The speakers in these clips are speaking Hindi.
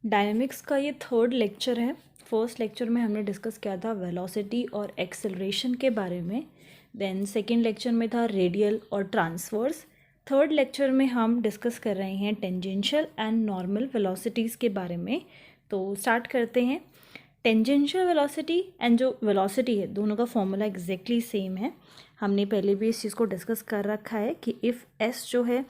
डायनेमिक्स का ये थर्ड लेक्चर है। फर्स्ट लेक्चर में हमने डिस्कस किया था वेलोसिटी और एक्सेलरेशन के बारे में। देन सेकेंड लेक्चर में था रेडियल और ट्रांसवर्स। थर्ड लेक्चर में हम डिस्कस कर रहे हैं टेंजेंशियल एंड नॉर्मल वेलोसिटीज़ के बारे में। तो स्टार्ट करते हैं। टेंजेंशियल वेलोसिटी एंड जो वेलोसिटी है दोनों का फॉर्मूला एग्जैक्टली सेम है। हमने पहले भी इस चीज़ को डिस्कस कर रखा है कि इफ़ एस जो है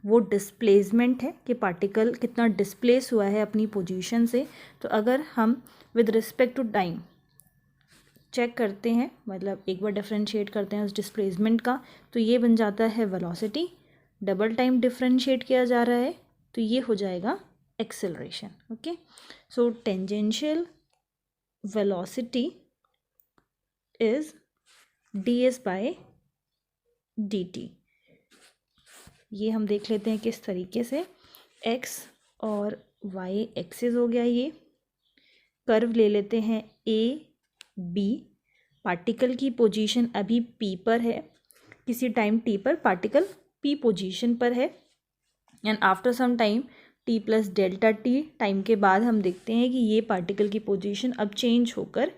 वो डिस्प्लेसमेंट है कि पार्टिकल कितना डिस्प्लेस हुआ है अपनी पोजीशन से। तो अगर हम with respect to time check करते हैं, मतलब एक बार डिफरेंशिएट करते हैं उस डिस्प्लेसमेंट का, तो ये बन जाता है वेलोसिटी। डबल टाइम डिफरेंशिएट किया जा रहा है तो ये हो जाएगा acceleration. Okay, so tangential velocity is ds/dt। ये हम देख लेते हैं किस तरीके से। x और y एक्सिस हो गया, ये कर्व ले लेते हैं a b। पार्टिकल की पोजीशन अभी p पर है, किसी टाइम t पर पार्टिकल p पोजीशन पर है and after some time t plus delta T time के बाद हम देखते हैं कि ये पार्टिकल की पोजीशन अब चेंज होकर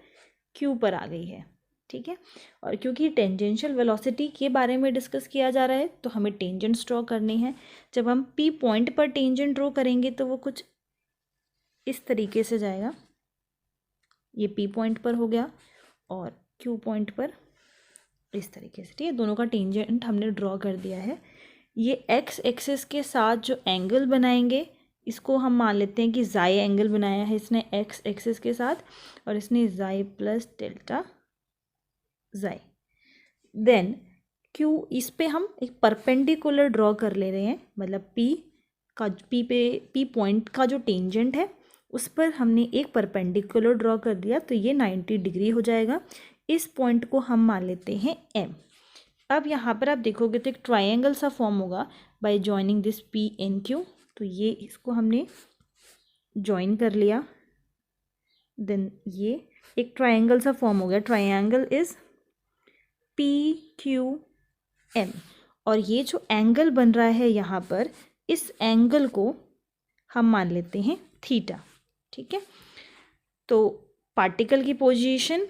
q पर आ गई है। ठीक है, और क्योंकि टेंजेंशियल वेलोसिटी के बारे में डिस्कस किया जा रहा है तो हमें टेंजेंट्स ड्रॉ करनी है। जब हम P पॉइंट पर टेंजेंट ड्रॉ करेंगे तो वो कुछ इस तरीके से जाएगा। ये P पॉइंट पर हो गया और Q पॉइंट पर इस तरीके से। ठीक है, दोनों का टेंजेंट हमने ड्रॉ कर दिया है। ये x एक्सिस के साथ जो एंगल बनाएंगे इसको हम मान लेते हैं कि जाई एंगल बनाया है इसने x एक्सिस के साथ, और इसने जाई प्लस डेल्टा जाई। देन Q, इस पे हम एक परपेंडिकुलर ड्रॉ कर ले रहे हैं, मतलब P पॉइंट का जो टेंजेंट है उस पर हमने एक परपेंडिकुलर ड्रॉ कर दिया तो ये 90 डिग्री हो जाएगा। इस पॉइंट को हम मान लेते हैं M। अब यहाँ पर आप देखोगे तो एक ट्रायंगल सा फॉर्म होगा by joining this P and Q। तो ये इसको हमने ज्वाइन कर लिया, देन ये एक ट्रायंगल सा फॉर्म हो गया। ट्रायंगल इज PQM, और ये जो एंगल बन रहा है यहाँ पर, इस एंगल को हम मान लेते हैं थीटा। ठीक है, तो पार्टिकल की पोजीशन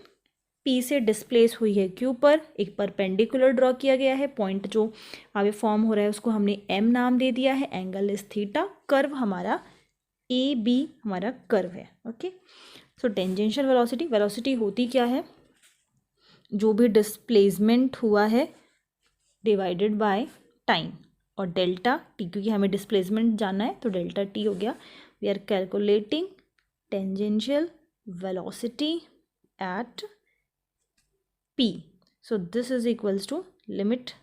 P से डिस्प्लेस हुई है Q पर, एक परपेंडिकुलर ड्रॉ किया गया है। पॉइंट जो अभी फॉर्म हो रहा है उसको हमने M नाम दे दिया है। Angle is theta. कर्व हमारा AB हमारा कर्व है। ओके, सो टेंजेंशियल वेलोसिटी, वेलोसिटी होती क्या है, जो भी डिस्प्लेसमेंट हुआ है डिवाइडेड बाय टाइम, और डेल्टा टी, क्योंकि हमें डिस्प्लेसमेंट जानना है तो डेल्टा टी हो गया। We are calculating tangential velocity at P, so this is equals to limit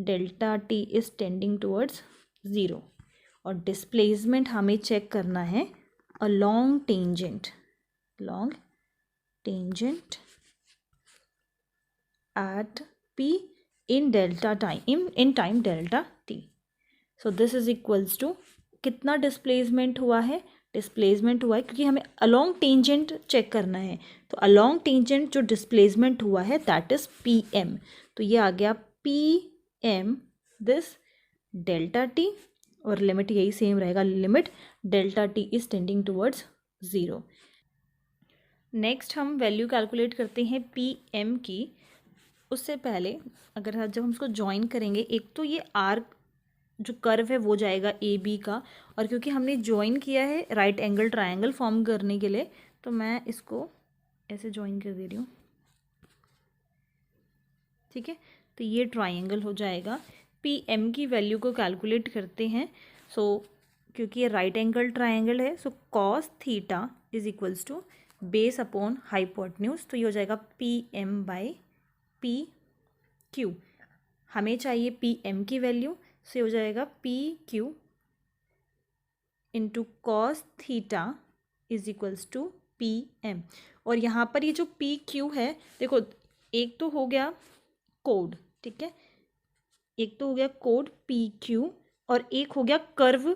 delta t is tending towards 0, और डिस्प्लेसमेंट हमें चेक करना है along tangent at P in delta time in time delta t. So this is equals to कितना डिस्प्लेसमेंट हुआ है, डिस्प्लेसमेंट हुआ है क्योंकि हमें अलोंग टेंजेंट चेक करना है, तो अलोंग टेंजेंट जो डिस्प्लेसमेंट हुआ है दैट इज PM। तो ये आ गया PM दिस डेल्टा टी, और लिमिट यही सेम रहेगा, limit delta T is tending towards 0। Next हम वैल्यू कैलकुलेट करते हैं PM की। उससे पहले अगर जब हम उसको ज्वाइन करेंगे, एक तो ये आर्क जो कर्व है वो जाएगा AB का, और क्योंकि हमने ज्वाइन किया है राइट एंगल ट्रायंगल फॉर्म करने के लिए तो मैं इसको ऐसे ज्वाइन कर दे रही हूँ। ठीक है, तो ये ट्रायंगल हो जाएगा। PM की वैल्यू को कैलकुलेट करते हैं। सो क्योंकि ये राइट एंगल ट्रायंगल है, so cos theta is equals to base upon hypotenuse, तो ये हो जाएगा PM/PQ। हमें चाहिए PM की वैल्यू, से हो जाएगा PQ into cos theta is equals to PM। और यहाँ पर ये जो PQ है, देखो एक तो हो गया कोड, ठीक है, एक तो हो गया कोड PQ, और एक हो गया कर्व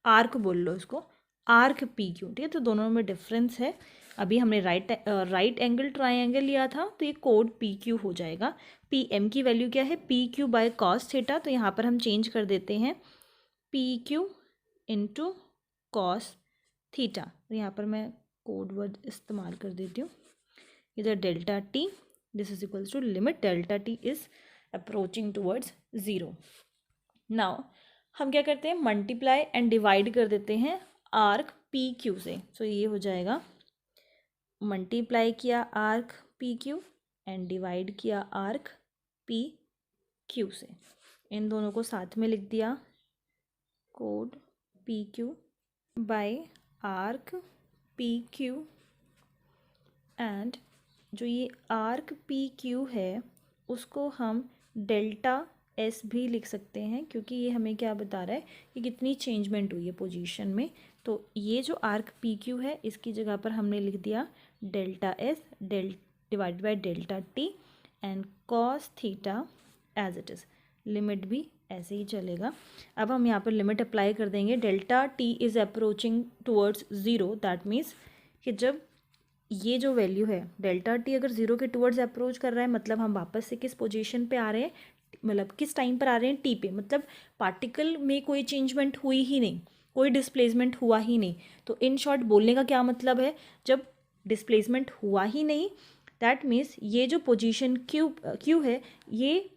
आर्क बोल लो इसको, आर्क PQ। ठीक है, तो दोनों में डिफरेंस है। अभी हमने राइट एंगल ट्रायंगल लिया था तो ये कोड PQ हो जाएगा। PM की वैल्यू क्या है, PQ बाय कॉस थीटा, तो यहाँ पर हम चेंज कर देते हैं PQ इंटू कॉस थीटा। यहाँ पर मैं कोड वर्ड इस्तेमाल कर देती हूँ, इधर delta T, this is equals to limit delta T is approaching towards zero. Now हम क्या करते हैं, मल्टीप्लाई एंड डिवाइड कर देते हैं आर्क पी क्यू से। सो ये हो जाएगा, मल्टीप्लाई किया arc P Q and divide किया आर्क पी क्यू से, इन दोनों को साथ में लिख दिया, कोड P Q by arc P Q. And जो ये आर्क पी क्यू है उसको हम डेल्टा एस भी लिख सकते हैं, क्योंकि ये हमें क्या बता रहा है कि कितनी चेंजमेंट हुई है पोजीशन में। तो ये जो आर्क पी क्यू है इसकी जगह पर हमने लिख दिया delta S divide by delta T and cos theta as it is. Limit भी ऐसे ही चलेगा। अब हम यहाँ पर लिमिट अप्लाई कर देंगे, delta T is approaching towards zero, that means कि जब ये जो वैल्यू है डेल्टा टी अगर ज़ीरो के टूवर्ड्स अप्रोच कर रहा है, मतलब हम वापस से किस पोजीशन पे आ रहे हैं, मतलब किस टाइम पर आ रहे हैं, टी पे, मतलब पार्टिकल में कोई चेंजमेंट हुई ही नहीं, कोई डिस्प्लेसमेंट हुआ ही नहीं। तो इन शॉर्ट बोलने का क्या मतलब है, जब डिस्प्लेसमेंट हुआ ही नहीं, दैट मीन्स ये जो पोजीशन क्यू है ये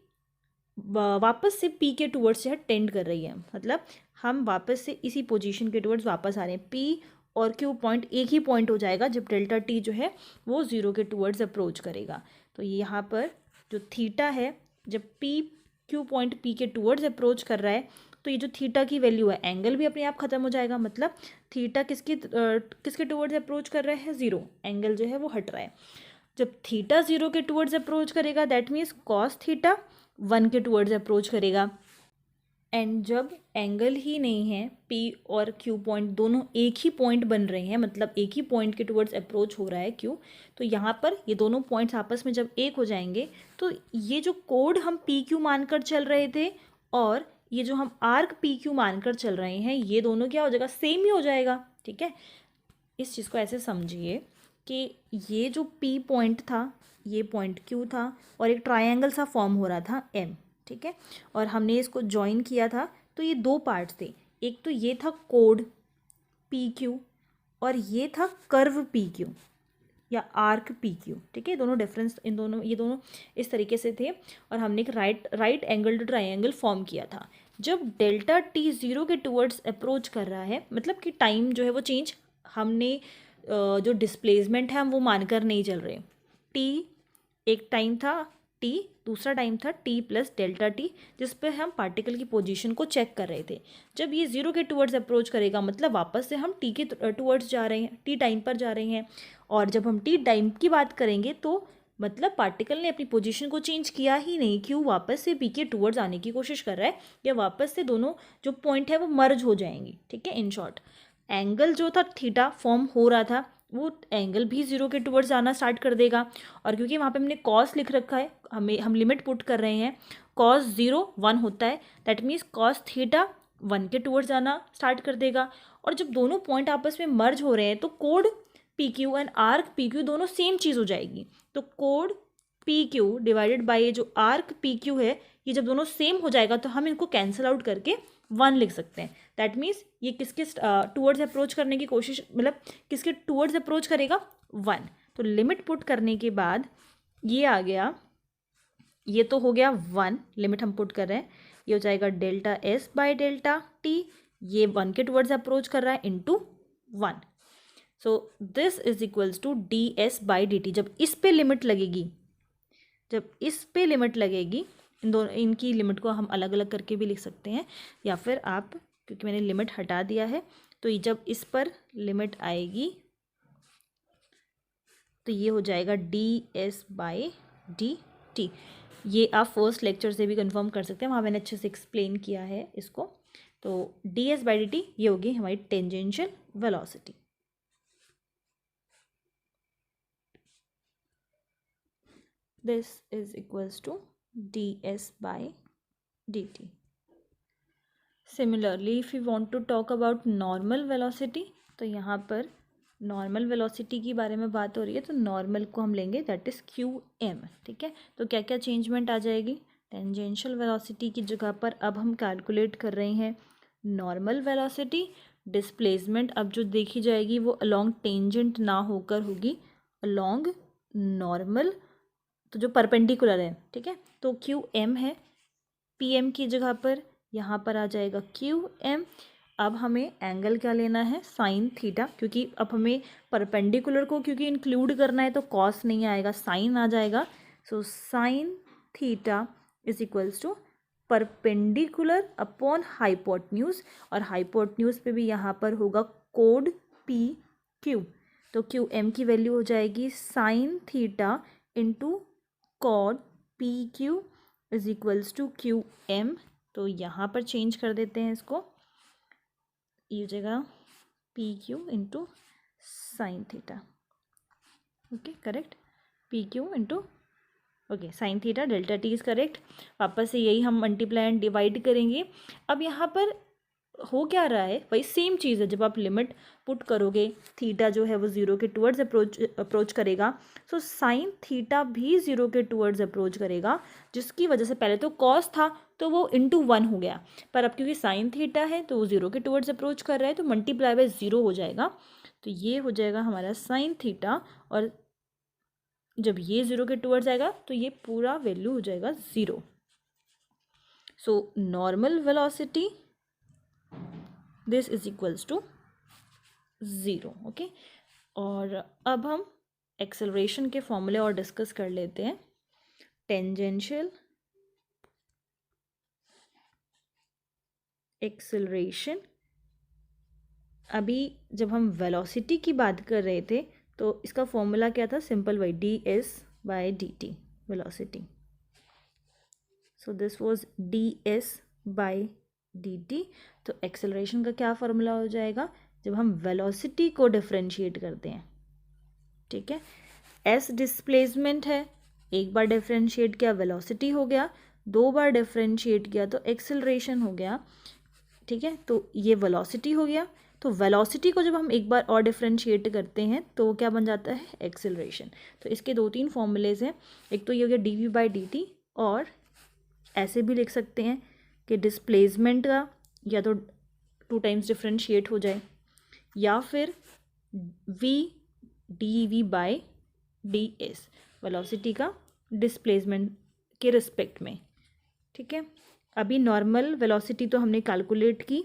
वापस से पी के टूवर्ड्स जो है टेंड कर रही है, मतलब हम वापस से इसी पोजीशन के टूवर्ड्स वापस आ रहे हैं। पी और क्यू पॉइंट एक ही पॉइंट हो जाएगा जब डेल्टा टी जो है वो ज़ीरो के टूवर्ड्स अप्रोच करेगा। तो यहाँ पर जो थीटा है, जब पी क्यू पॉइंट पी के टूवर्ड्स अप्रोच कर रहा है, तो ये जो थीटा की वैल्यू है, एंगल भी अपने आप ख़त्म हो जाएगा, मतलब थीटा किसके टूवर्ड्स अप्रोच कर रहा है, ज़ीरो, एंगल जो है वो हट रहा है। जब थीटा ज़ीरो के टूवर्ड्स अप्रोच करेगा, that means cos theta one के टूवर्ड्स अप्रोच करेगा। एंड जब एंगल ही नहीं है, पी और क्यू पॉइंट दोनों एक ही पॉइंट बन रहे हैं, मतलब एक ही पॉइंट के टूवर्ड्स अप्रोच हो रहा है क्यू, तो यहाँ पर ये दोनों पॉइंट्स आपस में जब एक हो जाएंगे, तो ये जो कोड हम पी क्यू मानकर चल रहे थे और ये जो हम आर्क पी क्यू मानकर चल रहे हैं, ये दोनों क्या हो जाएगा, सेम ही हो जाएगा। ठीक है, इस चीज़ को ऐसे समझिए कि ये जो पी पॉइंट था, ये पॉइंट क्यू था और एक ट्रायंगल सा फॉर्म हो रहा था एम। ठीक है, और हमने इसको ज्वाइन किया था, तो ये दो पार्ट्स थे, एक तो ये था कोड पी क्यू और ये था कर्व पी क्यू या आर्क पी क्यू। ठीक है, दोनों डिफरेंस, ये दोनों इस तरीके से थे और हमने एक right angle to triangle form किया था। जब डेल्टा टी ज़ीरो के टूवर्ड्स अप्रोच कर रहा है, मतलब कि टाइम जो है वो चेंज, हमने जो डिस्प्लेसमेंट है हम वो मानकर नहीं चल रहे। टी एक टाइम था टी, दूसरा टाइम था टी प्लस डेल्टा टी, जिस पे हम पार्टिकल की पोजीशन को चेक कर रहे थे। जब ये ज़ीरो के टूवर्ड्स अप्रोच करेगा, मतलब वापस से हम टी के टूवर्ड्स जा रहे हैं, टी टाइम पर जा रहे हैं। और जब हम टी टाइम की बात करेंगे तो मतलब पार्टिकल ने अपनी पोजीशन को चेंज किया ही नहीं, क्यों, वापस से पी के टूवर्ड्स आने की कोशिश कर रहा है, या वापस से दोनों जो पॉइंट है वो मर्ज हो जाएंगे। ठीक है, इन शॉर्ट एंगल जो था थीटा फॉर्म हो रहा था, वो एंगल भी ज़ीरो के टूवर्ड्स आना स्टार्ट कर देगा। और क्योंकि वहाँ पे हमने कॉस लिख रखा है, हम लिमिट पुट कर रहे हैं, कॉस ज़ीरो वन होता है, that means cos theta one के टूवर्ड्स आना स्टार्ट कर देगा। और जब दोनों पॉइंट आपस में मर्ज हो रहे हैं तो code P Q and arc P Q दोनों सेम चीज़ हो जाएगी। तो code P Q divided by ये जो आर्क पी क्यू है, ये जब दोनों सेम हो जाएगा तो हम इनको कैंसिल आउट करके वन लिख सकते हैं। दैट मीन्स ये किसके टूवर्ड्स अप्रोच करने की कोशिश, मतलब किसके टूवर्ड्स अप्रोच करेगा, वन। तो लिमिट पुट करने के बाद ये आ गया, ये तो हो गया वन, लिमिट हम पुट कर रहे हैं, ये हो जाएगा delta S by delta T, ये वन के टूवर्ड्स अप्रोच कर रहा है into one. So this is equals to D S by D T. जब इस पे लिमिट लगेगी, जब इस पे लिमिट लगेगी, इन दोनों इनकी लिमिट को हम अलग अलग करके भी लिख सकते हैं, या फिर आप, क्योंकि मैंने लिमिट हटा दिया है, तो ये जब इस पर लिमिट आएगी तो ये हो जाएगा D S by D T. ये आप फर्स्ट लेक्चर से भी कंफर्म कर सकते हैं, वहाँ मैंने अच्छे से एक्सप्लेन किया है इसको। तो D S by D T ये होगी हमारी tangential velocity. This is equals to ds by dt. Similarly, if we want to talk about normal velocity, तो यहाँ पर नॉर्मल वेलोसिटी की बारे में बात हो रही है, तो नॉर्मल को हम लेंगे दैट इज़ क्यू एम। ठीक है, तो क्या क्या चेंजमेंट आ जाएगी, टेंजेंशियल वेलोसिटी की जगह पर अब हम कैलकुलेट कर रहे हैं नॉर्मल वेलोसिटी। डिस्प्लेसमेंट अब जो देखी जाएगी वो अलोंग टेंजेंट ना होकर होगी अलोंग नॉर्मल, तो जो परपेंडिकुलर है, ठीक है। तो क्यू एम है पी एम की जगह पर, यहाँ पर आ जाएगा क्यू एम। अब हमें एंगल क्या लेना है, साइन थीटा, क्योंकि अब हमें परपेंडिकुलर को क्योंकि इंक्लूड करना है तो कॉस नहीं आएगा, साइन आ जाएगा। So sine theta is equals to perpendicular upon hypotenuse, और हाइपोटन्यूज पे भी यहाँ पर होगा कोड पी क्यू। तो क्यू एम की वैल्यू हो जाएगी साइन थीटा इंटू कॉड P Q is equals to Q M. तो यहाँ पर चेंज कर देते हैं इसको, ये हो जाएगा P Q into sine theta, okay correct, P Q into okay sine theta delta T is correct. वापस से यही हम मल्टीप्लाई एंड डिवाइड करेंगे। अब यहाँ पर हो क्या रहा है, वही सेम चीज़ है, जब आप लिमिट पुट करोगे थीटा जो है वो ज़ीरो के टूवर्ड्स अप्रोच करेगा, सो साइन थीटा भी ज़ीरो के टूवर्ड्स अप्रोच करेगा, जिसकी वजह से पहले तो कॉस था तो वो इंटू वन हो गया, पर अब क्योंकि साइन थीटा है तो वो ज़ीरो के टूवर्ड्स अप्रोच कर रहा है तो मल्टीप्लाई बाय ज़ीरो हो जाएगा। तो ये हो जाएगा हमारा साइन थीटा, और जब ये ज़ीरो के टूवर्ड्स आएगा तो ये पूरा वैल्यू हो जाएगा zero. So normal velocity this is equals to zero, okay. और अब हम एक्सेलरेशन के फॉर्मूले और डिस्कस कर लेते हैं। टेंजेंशियल एक्सेलरेशन, अभी जब हम वेलोसिटी की बात कर रहे थे तो इसका फॉर्मूला क्या था, simple why D S by D T velocity. So this was D S by D T. तो एक्सेलरेशन का क्या फार्मूला हो जाएगा, जब हम वेलोसिटी को डिफरेंशिएट करते हैं, ठीक है। एस डिस्प्लेसमेंट है, एक बार डिफरेंशिएट किया वेलोसिटी हो गया, दो बार डिफरेंशिएट किया तो एक्सेलरेशन हो गया, ठीक है। तो ये वेलोसिटी हो गया, तो वेलोसिटी को जब हम एक बार और डिफरेंशिएट करते हैं तो वो क्या बन जाता है, एक्सेलरेशन। तो इसके दो तीन फॉर्मूलेज हैं, एक तो ये हो गया D V by D T, और ऐसे भी लिख सकते हैं कि डिस्प्लेसमेंट का या तो टू टाइम्स डिफरेंशिएट हो जाए, या फिर V D V by D S, velocity का डिस्प्लेसमेंट के रिस्पेक्ट में, ठीक है। अभी नॉर्मल वेलोसिटी तो हमने कैलकुलेट की,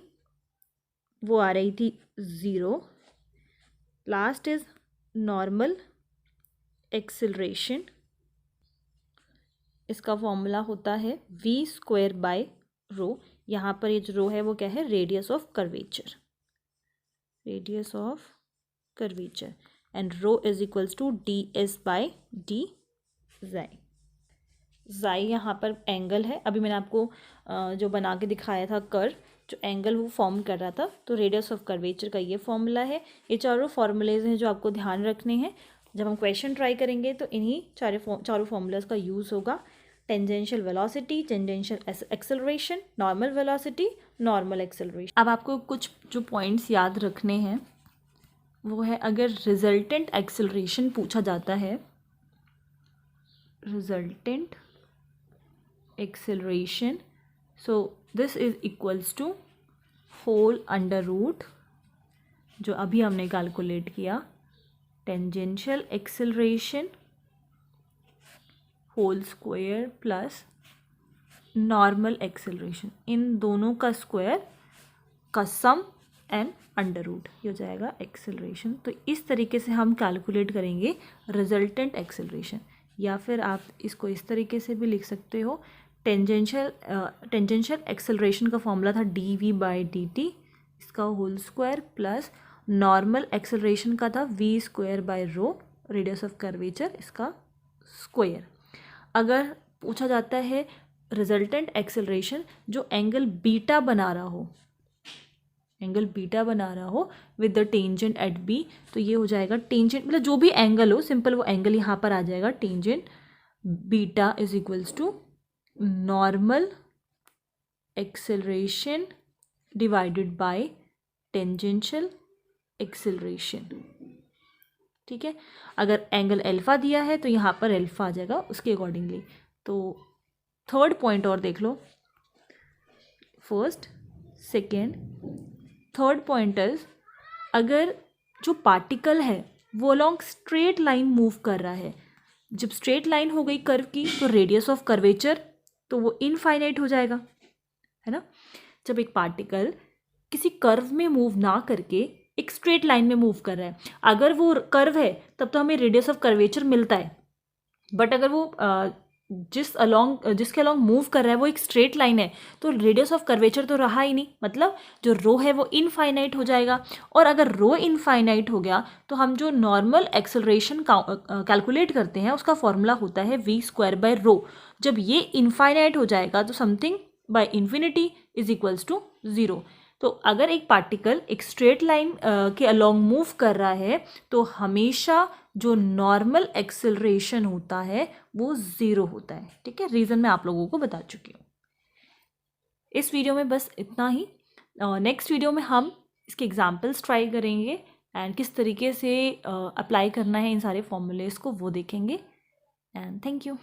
वो आ रही थी zero. Last is normal acceleration, इसका फॉर्मूला होता है वी स्क्वायर बाय रो। यहाँ पर ये जो रो है वो क्या है, radius of curvature, radius of curvature, and rho is equals to D S by D xi. Xi यहाँ पर एंगल है, अभी मैंने आपको जो बना के दिखाया था कर्व, जो एंगल वो फॉर्म कर रहा था, तो रेडियस ऑफ कर्वेचर का ये फॉर्मूला है। ये चारों फॉर्मूलेज हैं जो आपको ध्यान रखने हैं, जब हम क्वेश्चन ट्राई करेंगे तो इन्हीं चारों फॉर्मूलाज का यूज़ होगा। Tangential velocity, tangential acceleration, normal velocity, normal acceleration. अब आपको कुछ जो पॉइंट्स याद रखने हैं वो है, अगर रिजल्टेंट एक्सेलरेशन पूछा जाता है, resultant acceleration, so this is equals to whole under root, जो अभी हमने कैलकुलेट किया, tangential acceleration whole square plus normal acceleration, इन दोनों का स्क्वायर का सम एंड अंडर रूट, ये हो जाएगा एक्सेलरेशन। तो इस तरीके से हम कैलकुलेट करेंगे रिजल्टेंट एक्सेलरेशन, या फिर आप इसको इस तरीके से भी लिख सकते हो, टेंजेंशियल एक्सेलरेशन का फॉर्मूला था D V by D T, इसका whole square, plus normal acceleration का था V square by rho, radius of curvature, इसका स्क्वायर। अगर पूछा जाता है रिजल्टेंट एक्सेलरेशन जो एंगल बीटा बना रहा हो, एंगल बीटा बना रहा हो with the tangent at B, तो ये हो जाएगा टेंजेंट, मतलब जो भी एंगल हो, सिंपल वो एंगल यहाँ पर आ जाएगा, tangent beta is equals to normal acceleration divided by tangential acceleration, ठीक है। अगर एंगल अल्फा दिया है तो यहाँ पर अल्फा आ जाएगा उसके अकॉर्डिंगली। तो थर्ड पॉइंट और देख लो, first, second, third point is, अगर जो पार्टिकल है वो अलोंग स्ट्रेट लाइन मूव कर रहा है, जब स्ट्रेट लाइन हो गई कर्व की तो रेडियस ऑफ कर्वेचर तो वो इनफाइनाइट हो जाएगा, है ना। जब एक पार्टिकल किसी कर्व में मूव ना करके एक स्ट्रेट लाइन में मूव कर रहा है, अगर वो कर्व है तब तो हमें रेडियस ऑफ कर्वेचर मिलता है, बट अगर वो जिसके अलोंग मूव कर रहा है वो एक स्ट्रेट लाइन है तो रेडियस ऑफ कर्वेचर तो रहा ही नहीं, मतलब जो रो है वो इनफाइनाइट हो जाएगा। और अगर रो इनफाइनाइट हो गया तो हम जो नॉर्मल एक्सेलरेशन कैलकुलेट करते हैं उसका फॉर्मूला होता है v²/रो। जब ये इनफाइनाइट हो जाएगा तो something by infinity is equals to 0। तो अगर एक पार्टिकल एक स्ट्रेट लाइन के अलोंग मूव कर रहा है तो हमेशा जो नॉर्मल एक्सेलरेशन होता है वो 0 होता है। ठीक है, रीज़न मैं आप लोगों को बता चुकी हूँ। इस वीडियो में बस इतना ही। नेक्स्ट वीडियो में हम इसके एग्जाम्पल्स ट्राई करेंगे एंड किस तरीके से अप्लाई करना है इन सारे फॉर्मूलेस को वो देखेंगे। And thank you.